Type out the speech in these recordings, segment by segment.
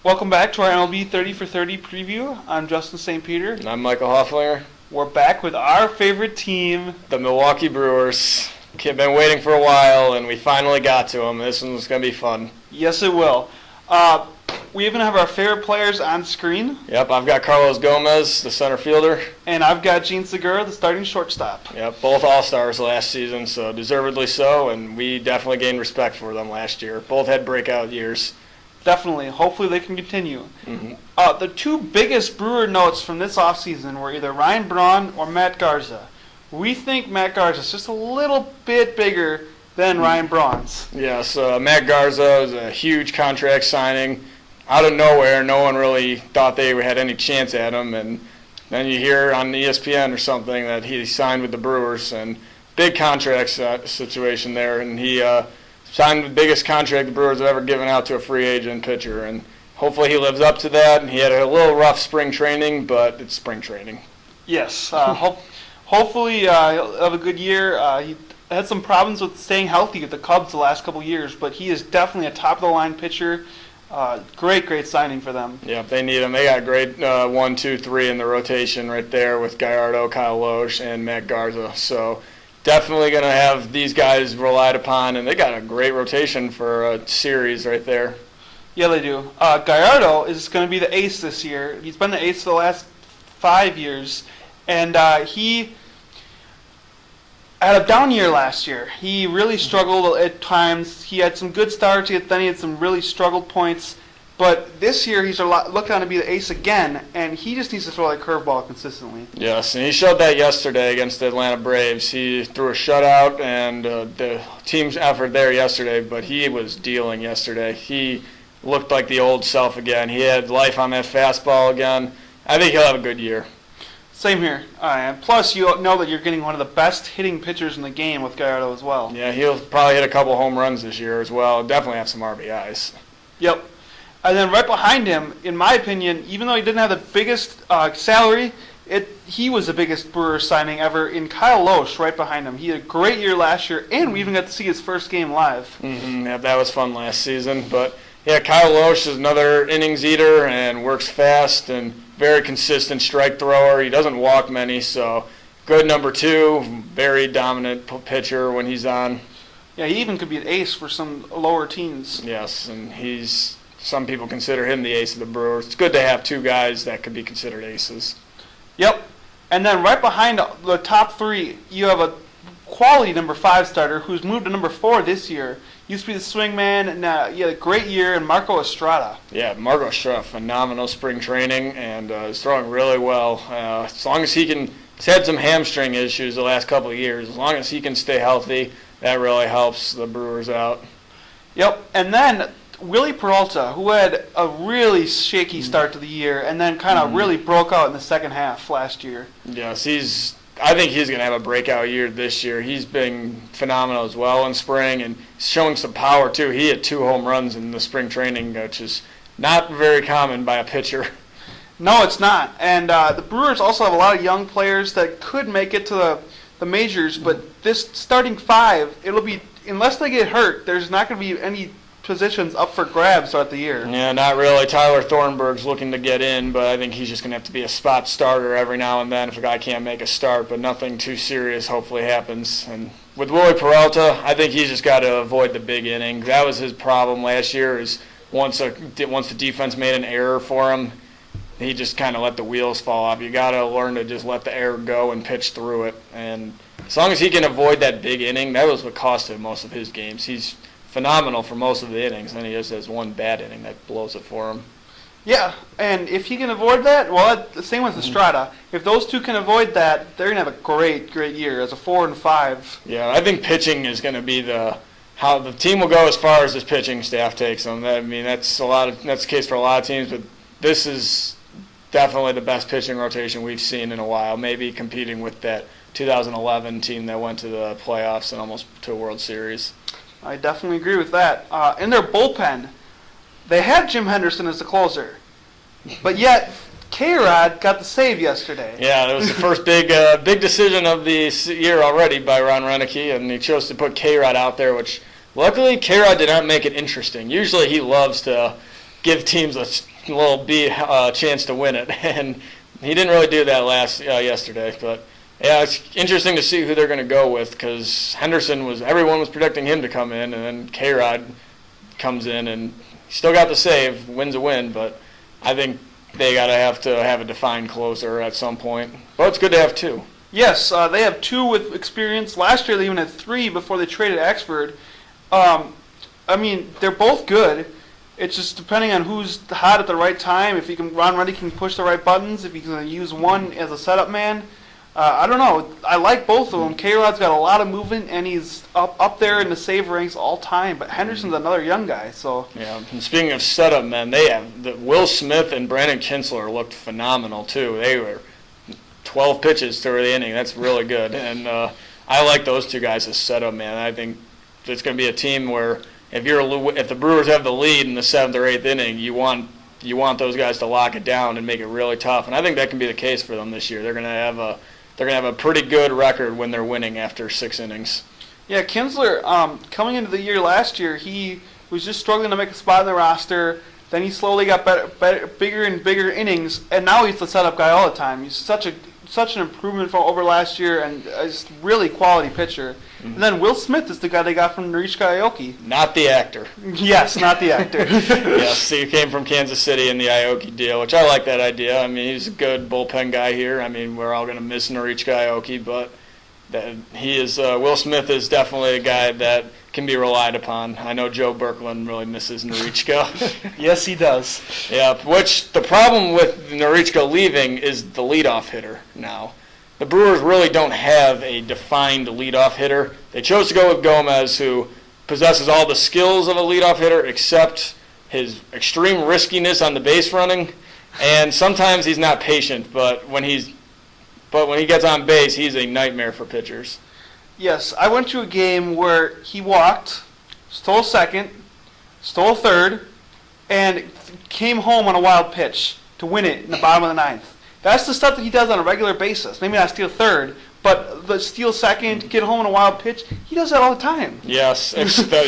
Welcome back to our MLB 30 for 30 preview. I'm Justin St. Peter. And I'm Michael Hoeflinger. We're back with our favorite team, the Milwaukee Brewers. Been waiting for a while, and we finally got to them. This one's going to be fun. Yes, it will. We even have our favorite players on screen. Yep, I've got Carlos Gomez, the center fielder. And I've got Gene Segura, the starting shortstop. Yep, both All-Stars last season, so deservedly so, and we definitely gained respect for them last year. Both had breakout years. Definitely. Hopefully they can continue. Mm-hmm. The two biggest Brewer notes from this offseason were either Ryan Braun or Matt Garza. We think Matt Garza is just a little bit bigger than Ryan Braun's. Yes, Matt Garza was a huge contract signing. Out of nowhere, no one really thought they had any chance at him, and then you hear on ESPN or something that he signed with the Brewers, and big contract situation there, and he signed the biggest contract the Brewers have ever given out to a free agent pitcher, and hopefully he lives up to that. And he had a little rough spring training, but it's spring training. Yes, hopefully he'll have a good year. He had some problems with staying healthy with the Cubs the last couple years, but he is definitely a top-of-the-line pitcher. Great signing for them. Yeah, they need him. They got great 1, 2, 3 in the rotation right there with Gallardo, Kyle Loesch, and Matt Garza. So definitely going to have these guys relied upon, and they got a great rotation for a series right there. Yeah, they do. Gallardo is going to be the ace this year. He's been the ace for the last 5 years, and he had a down year last year. He really struggled at times. He had some good starts, then he had some really struggled points. But this year he's looked on to be the ace again, and he just needs to throw that curveball consistently. Yes, and he showed that yesterday against the Atlanta Braves. He threw a shutout, and the team's effort there yesterday, but he was dealing yesterday. He looked like the old self again. He had life on that fastball again. I think he'll have a good year. Same here. And plus, you know that you're getting one of the best hitting pitchers in the game with Gallardo as well. Yeah, he'll probably hit a couple home runs this year as well. Definitely have some RBIs. Yep. And then right behind him, in my opinion, even though he didn't have the biggest salary, he was the biggest Brewer signing ever in Kyle Loesch right behind him. He had a great year last year, and we even got to see his first game live. Mm-hmm. Yeah, that was fun last season. But, yeah, Kyle Loesch is another innings eater and works fast and very consistent strike thrower. He doesn't walk many, so good number 2, very dominant pitcher when he's on. Yeah, he even could be an ace for some lower teams. Yes, and some people consider him the ace of the Brewers. It's good to have 2 guys that could be considered aces. Yep. And then right behind the top 3, you have a quality number 5 starter who's moved to number 4 this year. Used to be the swingman, and he had a great year in Marco Estrada. Yeah, Marco Estrada, phenomenal spring training, and is throwing really well. As long as he's had some hamstring issues the last couple of years. As long as he can stay healthy, that really helps the Brewers out. Yep. And then Willie Peralta, who had a really shaky start to the year and then kind of really broke out in the second half last year. Yes, I think he's going to have a breakout year this year. He's been phenomenal as well in spring and showing some power too. He had 2 home runs in the spring training, which is not very common by a pitcher. No, it's not. And the Brewers also have a lot of young players that could make it to the majors, but this starting 5, it'll be, unless they get hurt, there's not going to be any positions up for grabs throughout the year. Yeah, not really. Tyler Thornburg's looking to get in, but I think he's just going to have to be a spot starter every now and then if a guy can't make a start, but nothing too serious hopefully happens. And with Willie Peralta, I think he's just got to avoid the big inning. That was his problem last year, is once the defense made an error for him, he just kind of let the wheels fall off. You got to learn to just let the error go and pitch through it. And as long as he can avoid that big inning, that was what cost him most of his games. He's phenomenal for most of the innings, and then he just has one bad inning that blows it for him. Yeah, and if he can avoid that, well, the same with Estrada. If those 2 can avoid that, they're going to have a great year as a 4 and 5. Yeah, I think pitching is going to be how the team will go as far as this pitching staff takes them. I mean, that's the case for a lot of teams, but this is definitely the best pitching rotation we've seen in a while, maybe competing with that 2011 team that went to the playoffs and almost to a World Series. I definitely agree with that. In their bullpen, they had Jim Henderson as the closer, but yet K-Rod got the save yesterday. Yeah, that was the first big decision of the year already by Ron Renneke, and he chose to put K-Rod out there, which luckily K-Rod did not make it interesting. Usually he loves to give teams a chance to win it, and he didn't really do that yesterday. But yeah, it's interesting to see who they're going to go with because everyone was predicting him to come in, and then K-Rod comes in and still got the save, wins a win, but I think they have to have a defined closer at some point. But it's good to have two. Yes, they have two with experience. Last year they even had three before they traded Axford. I mean, they're both good. It's just depending on who's hot at the right time. If Ron Ruddy can push the right buttons, if he can use one as a setup man. I don't know. I like both of them. K-Rod's got a lot of movement, and he's up there in the save ranks all time. But Henderson's another young guy, so. Yeah. And speaking of setup men, Will Smith and Brandon Kinsler looked phenomenal too. They were 12 pitches through the inning. That's really good, and I like those two guys as setup man. I think it's going to be a team where if the Brewers have the lead in the 7th or 8th inning, you want those guys to lock it down and make it really tough. And I think that can be the case for them this year. They're going to have a pretty good record when they're winning after 6 innings. Yeah, Kinsler, coming into the year last year, he was just struggling to make a spot in the roster. Then he slowly got bigger and bigger innings, and now he's the setup guy all the time. He's such an improvement from over last year, and is really quality pitcher. Mm-hmm. And then Will Smith is the guy they got from Norichika Aoki. Not the actor. Yes, not the actor. Yes, he came from Kansas City in the Aoki deal, which I like that idea. I mean, he's a good bullpen guy here. I mean, we're all going to miss Norichika Aoki, but Will Smith is definitely a guy that can be relied upon. I know Joe Birkeland really misses Norichika. Yes, he does. Yeah, which the problem with Norichika leaving is the leadoff hitter now. The Brewers really don't have a defined leadoff hitter. They chose to go with Gomez, who possesses all the skills of a leadoff hitter except his extreme riskiness on the base running, and sometimes he's not patient, but when he gets on base, he's a nightmare for pitchers. Yes, I went to a game where he walked, stole second, stole third, and came home on a wild pitch to win it in the bottom of the 9th. That's the stuff that he does on a regular basis. Maybe not steal third, but the steal second, get home on a wild pitch, he does that all the time. Yes,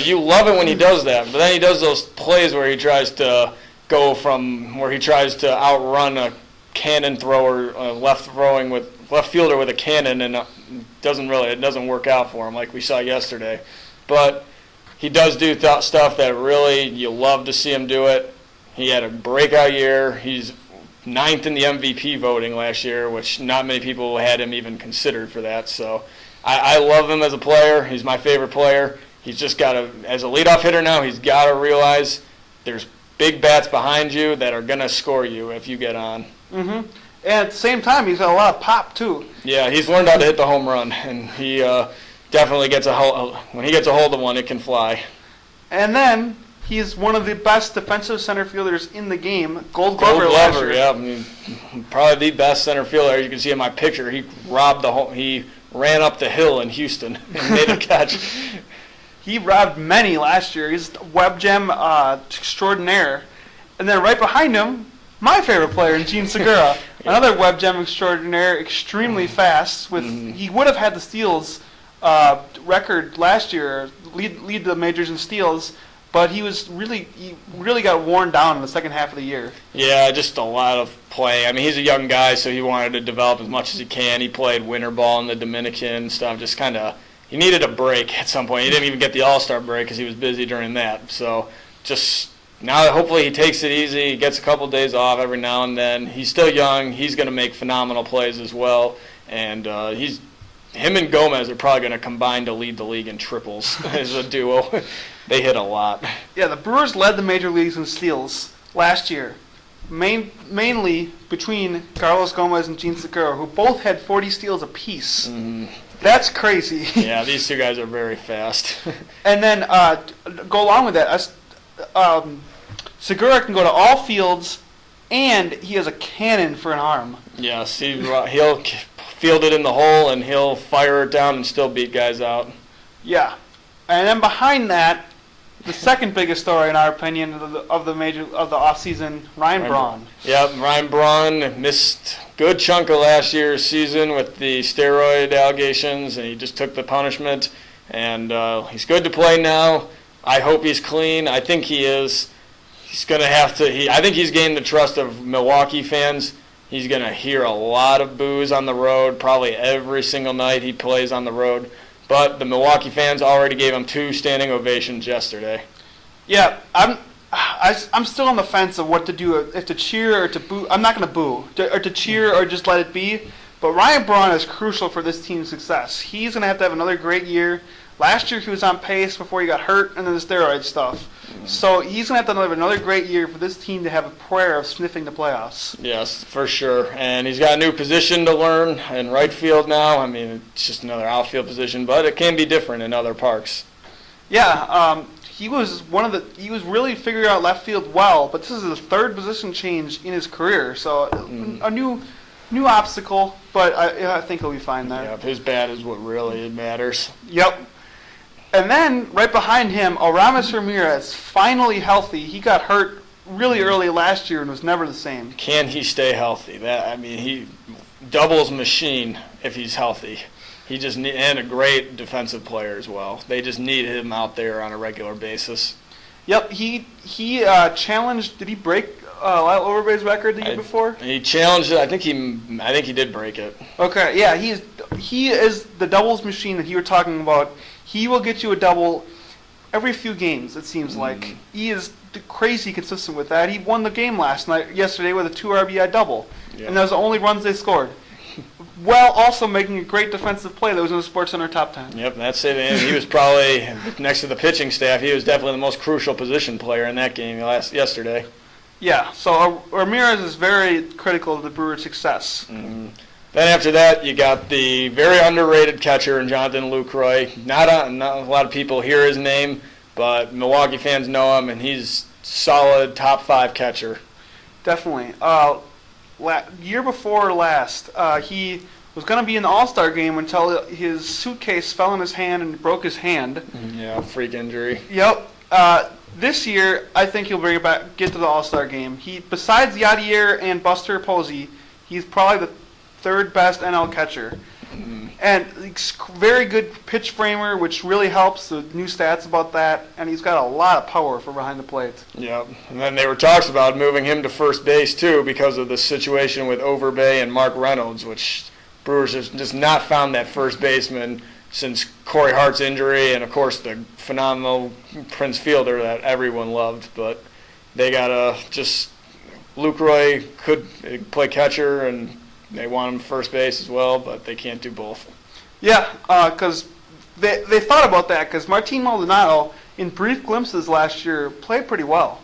you love it when he does that, but then he does those plays where he tries to outrun a cannon thrower, left fielder with a cannon, and it doesn't work out for him like we saw yesterday. But he does do stuff that really you love to see him do it. He had a breakout year. He's 9th in the MVP voting last year, which not many people had him even considered for that. So I love him as a player. He's my favorite player. He's just as a leadoff hitter now, he's got to realize there's big bats behind you that are going to score you if you get on. Mm-hmm. And at the same time, he's got a lot of pop, too. Yeah, he's learned how to hit the home run, and he definitely when he gets a hold of one, it can fly. And then he's one of the best defensive center fielders in the game. Gold Glover last year. Yeah, I mean, probably the best center fielder. You can see in my picture, he ran up the hill in Houston and made a catch. He robbed many last year. He's web gem extraordinaire. And then right behind him, my favorite player, Gene Segura, another web gem extraordinaire, extremely fast. He would have had the steals record last year, lead the majors in steals, but he really got worn down in the second half of the year. Yeah, just a lot of play. I mean, he's a young guy, so he wanted to develop as much as he can. He played winter ball in the Dominican stuff. Just kind of, he needed a break at some point. He didn't even get the All-Star break because he was busy during that. So just now, hopefully, he takes it easy. He gets a couple days off every now and then. He's still young. He's going to make phenomenal plays as well. And him and Gomez are probably going to combine to lead the league in triples as a duo. They hit a lot. Yeah, the Brewers led the major leagues in steals last year, mainly between Carlos Gomez and Gene Segura, who both had 40 steals apiece. Mm-hmm. That's crazy. Yeah, these two guys are very fast. And then go along with that, Segura can go to all fields, and he has a cannon for an arm. Yes, he'll field it in the hole, and he'll fire it down and still beat guys out. Yeah. And then behind that, the second biggest story, in our opinion, of the offseason, Ryan Braun. Yeah, Ryan Braun missed a good chunk of last year's season with the steroid allegations, and he just took the punishment. And he's good to play now. I hope he's clean. I think he is. he's going to have to. I think he's gained the trust of Milwaukee fans. He's going to hear a lot of boos on the road, probably every single night he plays on the road. But the Milwaukee fans already gave him 2 standing ovations yesterday. Yeah, I'm still on the fence of what to do, if to cheer or to boo. I'm not going to boo, or to cheer or just let it be. But Ryan Braun is crucial for this team's success. He's going to have another great year. Last year he was on pace before he got hurt and then the steroid stuff. So he's going to have another great year for this team to have a prayer of sniffing the playoffs. Yes, for sure. And he's got a new position to learn in right field now. I mean, it's just another outfield position, but it can be different in other parks. Yeah, he was really figuring out left field well, but this is his 3rd position change in his career. So a new obstacle, but I think he'll be fine there. Yeah, his bat is what really matters. Yep. And then, right behind him, Aramis Ramirez, finally healthy. He got hurt really early last year and was never the same. Can he stay healthy? He doubles machine if he's healthy. And a great defensive player as well. They just need him out there on a regular basis. Yep, he challenged. Did he break Lyle Overbay's record the year before? He challenged it. I think he did break it. Okay, yeah, he is the doubles machine that you were talking about. He will get you a double every few games, it seems like. He is crazy consistent with that. He won the game yesterday with a 2 RBI double. Yeah. And that was the only runs they scored. While also making a great defensive play that was in the SportsCenter top 10. Yep, that's it. And he was probably, next to the pitching staff, he was definitely the most crucial position player in that game yesterday. Yeah, so Ramirez is very critical to the Brewers' success. Mm-hmm. Then after that, you got the very underrated catcher in Jonathan Lucroy. Not a lot of people hear his name, but Milwaukee fans know him, and he's solid top 5 catcher. Definitely. Year before last, he was going to be in the All-Star game until his suitcase fell in his hand and broke his hand. Yeah, freak injury. Yep. This year, I think he'll bring it back, get to the All-Star game. Besides Yadier and Buster Posey, he's probably the 3rd best NL catcher. Mm-hmm. And he's very good pitch framer, which really helps. The new stats about that, and he's got a lot of power for behind the plate. Yep. And then there were talks about moving him to first base too because of the situation with Overbay and Mark Reynolds, which Brewers have just not found that first baseman since Corey Hart's injury, and of course the phenomenal Prince Fielder that everyone loved. But they got Lucroy could play catcher, and they want him first base as well, but they can't do both. Yeah, because they thought about that, because Martin Maldonado, in brief glimpses last year, played pretty well.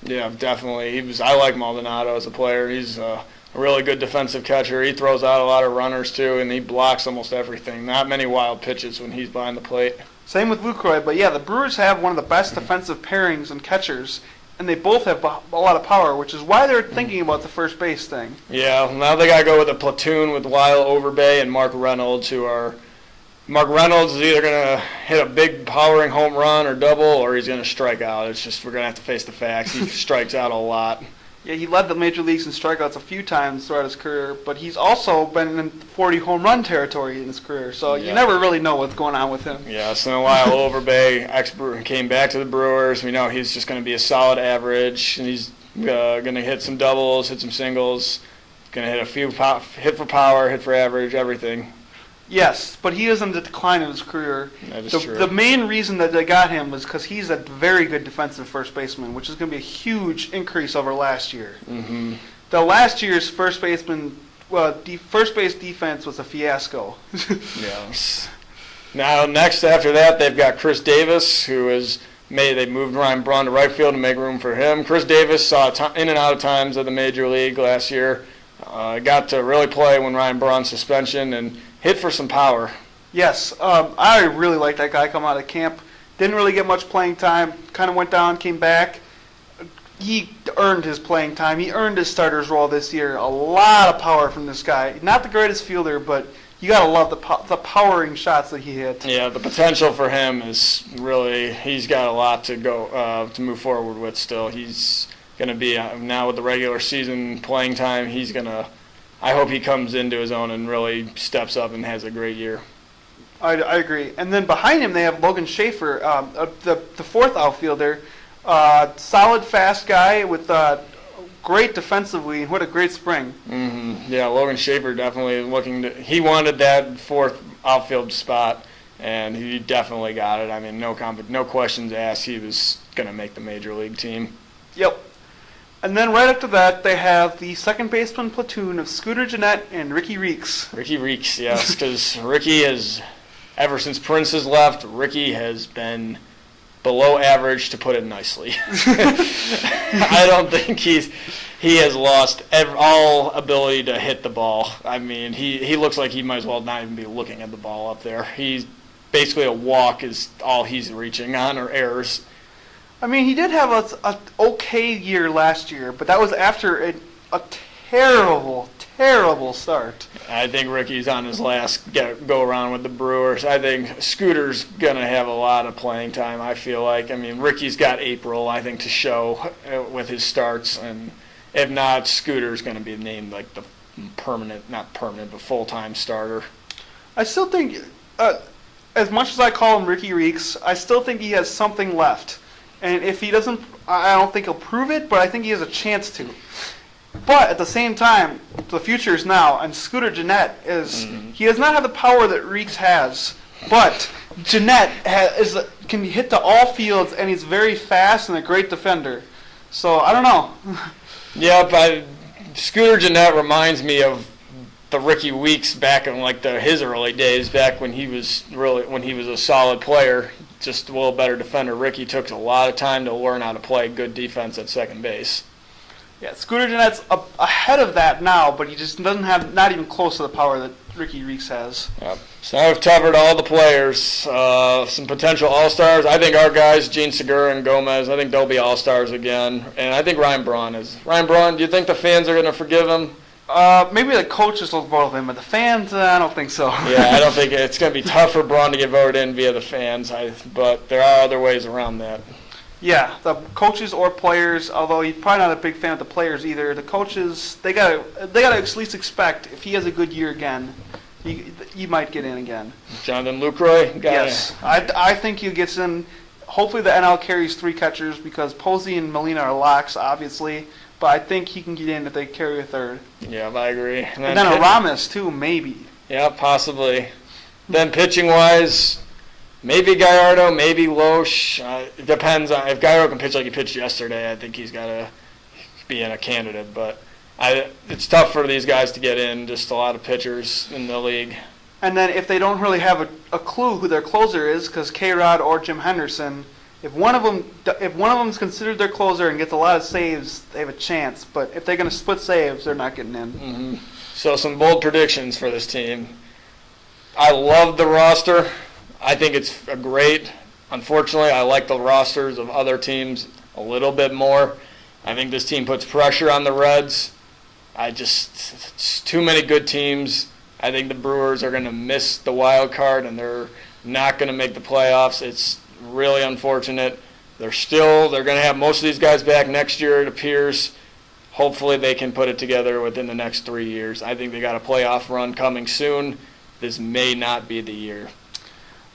Yeah, definitely. I like Maldonado as a player. He's a really good defensive catcher. He throws out a lot of runners, too, and he blocks almost everything. Not many wild pitches when he's behind the plate. Same with Lucroy, but yeah, the Brewers have one of the best defensive pairings and catchers, and they both have a lot of power, which is why they're thinking about the first base thing. Yeah, now they got to go with a platoon with Lyle Overbay and Mark Reynolds, Mark Reynolds is either going to hit a big powering home run or double, or he's going to strike out. It's just we're going to have to face the facts. He strikes out a lot. Yeah, he led the major leagues in strikeouts a few times throughout his career, but he's also been in 40 home run territory in his career, so you never really know what's going on with him. Yeah, so Lyle Overbay came back to the Brewers. We know he's just going to be a solid average, and he's going to hit some doubles, hit some singles, going to hit a few hit for power, hit for average, everything. Yes, but he is in the decline of his career. That is true. The main reason that they got him was because he's a very good defensive first baseman, which is going to be a huge increase over last year. Mm-hmm. The last year's first base defense was a fiasco. Yes. Now, next after that, they've got Chris Davis, they moved Ryan Braun to right field to make room for him. Chris Davis saw in and out of times of the major league last year. Got to really play when Ryan Braun's suspension and hit for some power. Yes, I really like that guy coming out of camp. Didn't really get much playing time. Kind of went down, came back. He earned his playing time. He earned his starter's role this year. A lot of power from this guy. Not the greatest fielder, but you got to love the powering shots that he hit. Yeah, the potential for him is really, he's got a lot to go to move forward with still. He's going to be, now with the regular season playing time, I hope he comes into his own and really steps up and has a great year. I agree. And then behind him they have Logan Schaefer, the 4th outfielder. Solid, fast guy with great defensively, and what a great spring. Mm-hmm. Yeah, Logan Schaefer definitely he wanted that fourth outfield spot, and he definitely got it. I mean, no questions asked. He was going to make the major league team. Yep. And then right after that, they have the second baseman platoon of Scooter Gennett and Ricky Reeks. Ricky Reeks, yes, because Ricky has, ever since Prince has left, Ricky has been below average, to put it nicely. I don't think he has lost all ability to hit the ball. I mean, he looks like he might as well not even be looking at the ball up there. He's basically a walk is all he's reaching on, or errors. I mean, he did have a okay year last year, but that was after a terrible, terrible start. I think Ricky's on his last go around with the Brewers. I think Scooter's going to have a lot of playing time, I feel like. I mean, Ricky's got April, I think, to show with his starts, and if not, Scooter's going to be named like the not permanent, but full-time starter. I still think, as much as I call him Ricky Reeks, I still think he has something left. And if he doesn't, I don't think he'll prove it, but I think he has a chance to. But at the same time, the future is now, and Scooter Gennett he does not have the power that Reeks has, but Gennett can hit to all fields, and he's very fast and a great defender. So I don't know. Yeah, Scooter Gennett reminds me of the Ricky Weeks back in like his early days, back when he was a solid player, just a little better defender. Ricky took a lot of time to learn how to play good defense at second base. Yeah, Scooter Gennett's ahead of that now, but he just doesn't have not even close to the power that Ricky Reeks has. Yep. So now we've covered all the players, some potential all-stars. I think our guys, Gene Segura and Gomez, I think they'll be all-stars again. And I think Ryan Braun is. Ryan Braun, do you think the fans are going to forgive him? Maybe the coaches will vote him, but the fans, I don't think so. Yeah, I don't think it's going to be tough for Braun to get voted in via the fans, but there are other ways around that. Yeah, the coaches or players, although he's probably not a big fan of the players either. The coaches, they gotta at least expect if he has a good year again, he might get in again. Jonathan Lucroy? Yes, I think he gets in. Hopefully the NL carries 3 catchers because Posey and Molina are locks, obviously. But I think he can get in if they carry a 3rd. Yeah, I agree. And then Aramis, too, maybe. Yeah, possibly. Then pitching-wise, maybe Gallardo, maybe Loesch. It depends on if Gallardo can pitch like he pitched yesterday. I think he's got to be in a candidate. But it's tough for these guys to get in. Just a lot of pitchers in the league. And then if they don't really have a clue who their closer is, because K-Rod or Jim Henderson, if one of them's considered their closer and gets a lot of saves, they have a chance. But if they're going to split saves, they're not getting in. Mm-hmm. So some bold predictions for this team. I love the roster. I think it's great. Unfortunately, I like the rosters of other teams a little bit more. I think this team puts pressure on the Reds. It's too many good teams. I think the Brewers are going to miss the wild card, and they're not going to make the playoffs. It's really unfortunate. They're going to have most of these guys back next year, it appears. Hopefully they can put it together within the next 3 years. I think they got a playoff run coming soon. This may not be the year.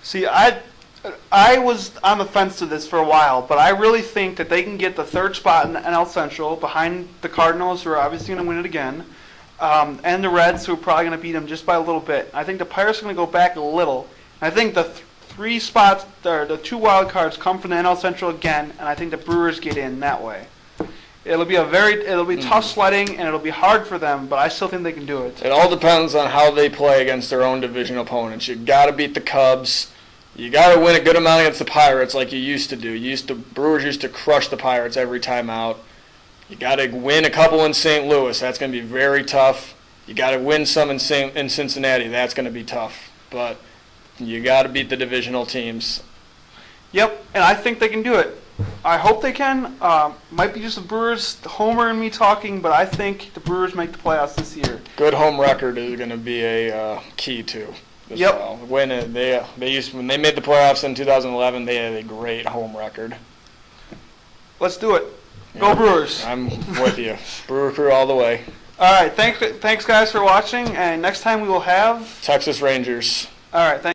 See, I was on the fence to this for a while, but I really think that they can get the 3rd spot in the NL Central behind the Cardinals, who are obviously going to win it again, and the Reds, who are probably going to beat them just by a little bit. I think the Pirates are going to go back a little. I think the 3 spots, the 2 wild cards come from the NL Central again, and I think the Brewers get in that way. It'll be tough sledding, and it'll be hard for them, but I still think they can do it. It all depends on how they play against their own division opponents. You got to beat the Cubs. You got to win a good amount against the Pirates like you used to do. Brewers used to crush the Pirates every time out. You got to win a couple in St. Louis. That's going to be very tough. You got to win some in Cincinnati. That's going to be tough. But you got to beat the divisional teams. Yep, and I think they can do it. I hope they can. Might be just the Brewers, the homer and me talking, but I think the Brewers make the playoffs this year. Good home record is going to be a key too. Yep. Well. When they made the playoffs in 2011, they had a great home record. Let's do it. Go Brewers. I'm with you. Brewer Crew all the way. All right. Thanks guys for watching, and next time we will have Texas Rangers. All right. Thanks.